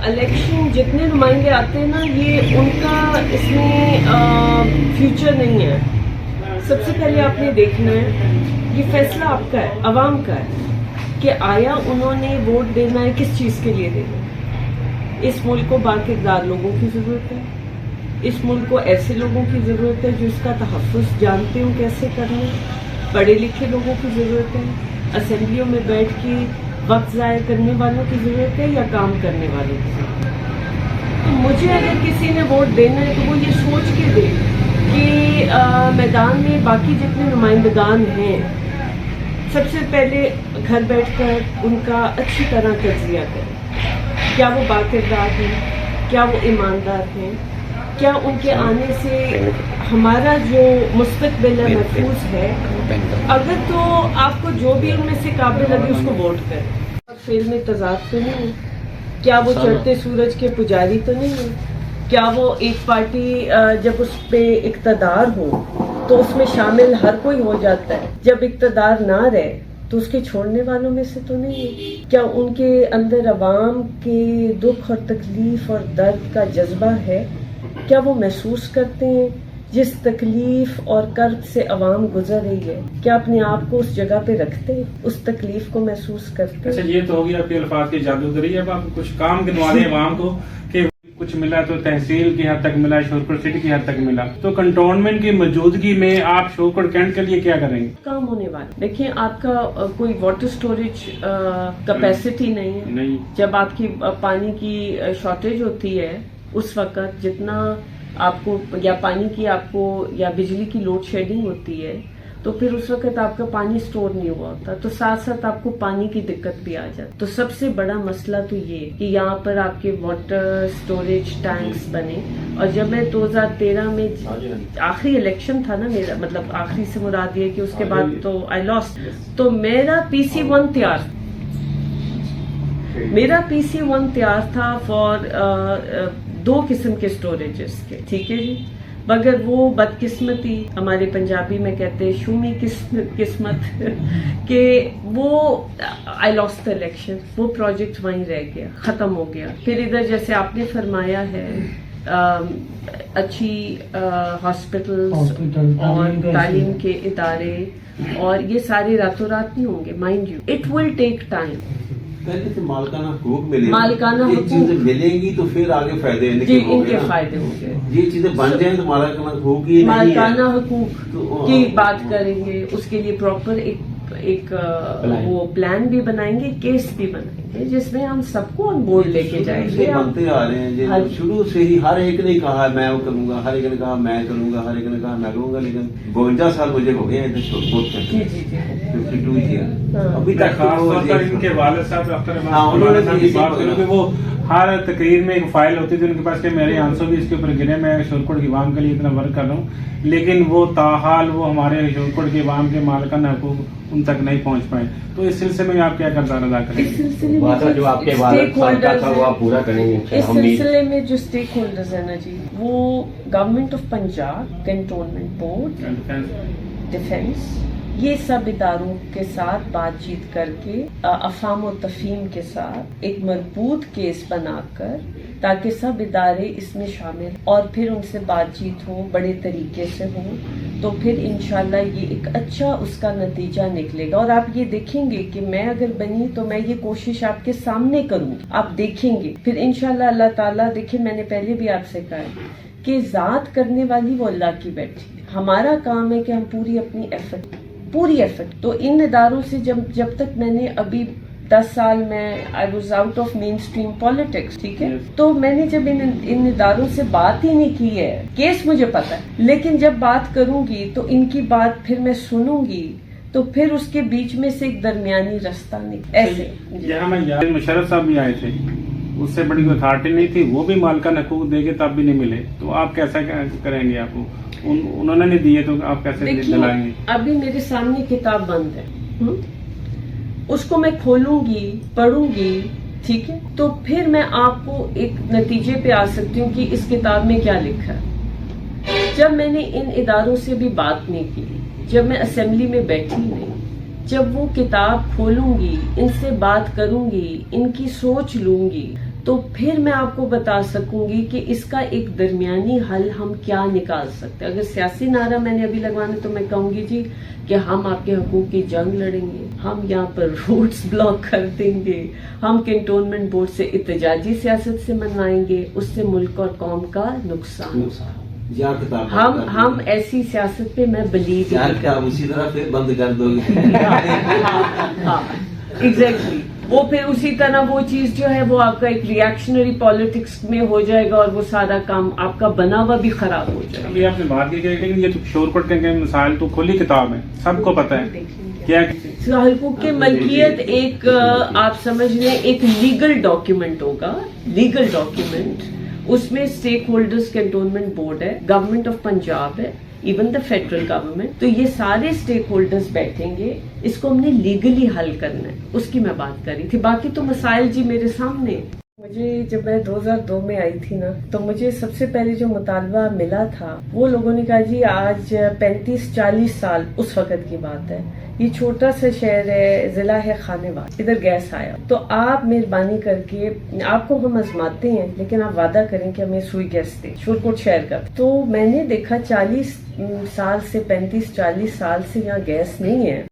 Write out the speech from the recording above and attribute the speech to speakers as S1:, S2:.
S1: Election जितने नुमाइंदे आते हैं ना, ये उनका इसमें फ्यूचर नहीं है। सबसे पहले आपने देखना है, ये फैसला आपका है, अवाम का है कि आया उन्होंने वोट देना है, किस चीज़ के लिए देना है। इस मुल्क को बाकिरदार लोगों की ज़रूरत है, इस मुल्क को ऐसे लोगों की ज़रूरत है जो इसका तहफ़्फ़ुज़ जानते हो कैसे करना है, पढ़े लिखे लोगों की ज़रूरत है, असेंबलियों में बैठ के वक्त ज़ाया करने वालों की ज़रूरत है या काम करने वालों की ज़रूरत है। तो मुझे अगर किसी ने वोट देना है तो वो ये सोच के दे कि मैदान में बाकी जितने नुमाइंदगान हैं, सबसे पहले घर बैठकर उनका अच्छी तरह तज्ज़िया करें। क्या वो बाकिरदार हैं, क्या वो ईमानदार हैं, क्या उनके आने से हमारा जो मुस्तक़बिल है महफूज है। अगर तो आपको जो भी उनमें से काबिल लगे उसको वोट करें। फेल में तजाद तो नहीं है, क्या वो चढ़ते सूरज के पुजारी तो नहीं है, क्या वो एक पार्टी जब उस पे इक़्तिदार हो तो उसमें शामिल हर कोई हो जाता है, जब इक़्तिदार ना रहे तो उसके छोड़ने वालों में से तो नहीं है। क्या उनके अंदर अवाम के दुख और तकलीफ और दर्द का जज्बा है, क्या वो महसूस करते हैं जिस तकलीफ और कर्ब से अवाम गुजर रही है, क्या अपने आप को उस जगह पे रखते हैं, उस तकलीफ को महसूस करते हैं।
S2: अच्छा, ये तो हो गया आपके अल्फाज की जादूगरी। अब आप कुछ काम गिनवा दें अवाम को कि कुछ मिला तो तहसील की हद तक मिला, शोरकोट सिटी की हद तक मिला, तो कंटोनमेंट की मौजूदगी में आप शोरकोट कैंट के लिए क्या करेंगे?
S1: काम होने वाला, देखिए आपका कोई वाटर स्टोरेज कैपेसिटी नहीं है। जब आपकी पानी की शॉर्टेज होती है उस वक्त जितना आपको या पानी की आपको या बिजली की लोड शेडिंग होती है तो फिर उस वक्त आपका पानी स्टोर नहीं हुआ होता, तो साथ साथ आपको पानी की दिक्कत भी आ जाती। तो सबसे बड़ा मसला तो ये कि यहाँ पर आपके वाटर स्टोरेज टैंक्स बने। और जब मैं 2013 में आखिरी इलेक्शन था ना मेरा, मतलब आखिरी से मुराद ये कि उसके बाद तो आई लॉस्ट, तो मेरा PC1 तैयार, मेरा PC1 तैयार था फॉर 2 किस्म के स्टोरेजेस के, ठीक है जी। मगर वो बदकिस्मती, हमारे पंजाबी में कहते हैं शूमी किस्मत कि वो आई लॉस्ट द इलेक्शन, वो प्रोजेक्ट वहीं रह गया, ख़त्म हो गया। फिर इधर जैसे आपने फरमाया है अच्छी हॉस्पिटल्स और तालीम के इदारे, और ये सारे रातों रात नहीं होंगे, mind you, it will take time.
S3: पहले तो मालिकाना हुकूक मिले,
S1: मालिकाना
S3: ये चीजें मिलेंगी तो फिर आगे फायदे
S1: इनके फायदे होंगे।
S3: ये चीजें बन जाए तो मालिकाना हुकूक ही
S1: मालिकाना हुकूक की बात करेंगे, उसके लिए प्रॉपर एक वो प्लान भी बनाएंगे, केस भी बनाएंगे जिसमें हम सबको ऑन बोर्ड लेके जाएंगे।
S3: बनते आ रहे हैं शुरू से ही, हर एक ने कहा मैं वो करूंगा, हर एक ने कहा मैं करूंगा, हर एक ने कहा मैं करूंगा, लेकिन 52 साल मुझे हो गए इधर शोरकोट में।
S1: जी जी जी
S3: 52 ईयर अभी तक।
S2: इनके वालिद साहब की बात करूँ कि वो हर तकरीर में एक फाइल होती थी उनके पास कि मेरे आंसू भी इसके ऊपर गिरे, मैं शोरकोट की आवाम के लिए इतना वर्क कर रहा हूँ, लेकिन वो ताहाल वो हमारे शोरकोट की आवाम के मालिकाना हुकूक उन तक नहीं पहुँच पाए। तो इस सिलसिले में आप क्या किरदार अदा करेंगे?
S1: इस सिलसिले में जो आपके
S4: वादा था वो आप पूरा करेंगे?
S1: इस सिलसिले में जो स्टेक होल्डर्स है ना जी, वो government of Punjab, cantonment board, defence, ये सब इदारों के साथ बातचीत करके अफाम और तफहीम के साथ एक मजबूत केस बनाकर, ताकि सब इदारे इसमें शामिल और फिर उनसे बातचीत हो, बड़े तरीके से हो, तो फिर इंशाल्लाह ये एक अच्छा उसका नतीजा निकलेगा। और आप ये देखेंगे कि मैं अगर बनी तो मैं ये कोशिश आपके सामने करूँगी, आप देखेंगे फिर इंशाल्लाह अल्लाह ताला। देखिए मैंने पहले भी आपसे कहा है कि ज़ात करने वाली वो अल्लाह की बैठी, हमारा काम है कि हम पूरी अपनी पूरी एफर्ट। तो इन इदारों से जब तक मैंने अभी 10 साल में I was out of main stream politics, ठीक है, तो मैंने जब इन इदारों से बात ही नहीं की है, केस मुझे पता है, लेकिन जब बात करूंगी तो इनकी बात फिर मैं सुनूंगी, तो फिर उसके बीच में से एक दरमियानी रास्ता निकले ऐसे।
S2: यहाँ मैं मुशर्रफ साहब भी आए थे, उससे बड़ी कोई अथॉरिटी नहीं थी, वो भी मालिकाना हुकूक देंगे तब भी नहीं मिले, तो आप कैसा करेंगे? आपको उन्होंने नहीं दिए तो आप कैसे दिलाएंगे?
S1: अभी मेरे सामने किताब बंद है, उसको मैं खोलूंगी, पढ़ूंगी, ठीक है, तो फिर मैं आपको एक नतीजे पे आ सकती हूँ कि इस किताब में क्या लिखा है। जब मैंने इन इदारों से भी बात नहीं की, जब मैं असेंबली में बैठी नहीं, जब वो किताब खोलूंगी, इनसे बात करूंगी, इनकी सोच लूंगी, تو پھر میں آپ کو بتا سکوں گی کہ اس کا ایک درمیانی حل ہم کیا نکال سکتے ہیں. اگر سیاسی نعرہ میں نے ابھی لگوانا تو میں کہوں گی جی کہ ہم آپ کے حقوق کی جنگ لڑیں گے, ہم یہاں پر روڈز بلاک کر دیں گے, ہم کنٹونمنٹ بورڈ سے احتجاجی سیاست سے منوائیں گے, اس سے ملک اور قوم کا نقصان.
S3: یا کتاب
S1: ہم ایسی سیاست پہ میں بلیو
S3: یا کتاب اسی طرح پھر بند کر دو گے.
S1: ہاں ایگزیکٹلی, وہ پھر اسی طرح وہ چیز جو ہے وہ آپ کا ایک ریئیکشنری پالیٹکس میں ہو جائے گا اور وہ سارا کام آپ کا بنا ہوا بھی خراب ہو جائے گا.
S2: ابھی آپ نے بات کی لیکن یہ شور کوٹ کے مسائل تو کھلی کتاب ہے, سب کو پتہ ہے کیا
S1: حقوق کی ملکیت ایک آپ سمجھ لیں ایک لیگل ڈاکیومنٹ ہوگا, لیگل ڈاکیومنٹ. اس میں اسٹیک ہولڈرز کنٹونمنٹ بورڈ ہے, گورنمنٹ آف پنجاب ہے, ایون دا فیڈرل گورنمنٹ. تو یہ سارے اسٹیک ہولڈرز بیٹھیں گے, اس کو ہم نے لیگلی حل کرنا ہے, اس کی میں بات کر رہی تھی. باقی تو مسائل جی میرے سامنے. مجھے جب میں 2002 میں آئی تھی نا تو مجھے سب سے پہلے جو مطالبہ ملا تھا وہ لوگوں نے کہا جی آج 35-40 سال اس وقت کی بات ہے, یہ چھوٹا سا شہر ہے, ضلع ہے خانیوال, ادھر گیس آیا, تو آپ مہربانی کر کے, آپ کو ہم آزماتے ہیں لیکن آپ وعدہ کریں کہ ہمیں سوئی گیس دیں شور کوٹ شہر کا. تو میں نے دیکھا 40 سال سے 35-40 سال سے یہاں گیس نہیں ہے.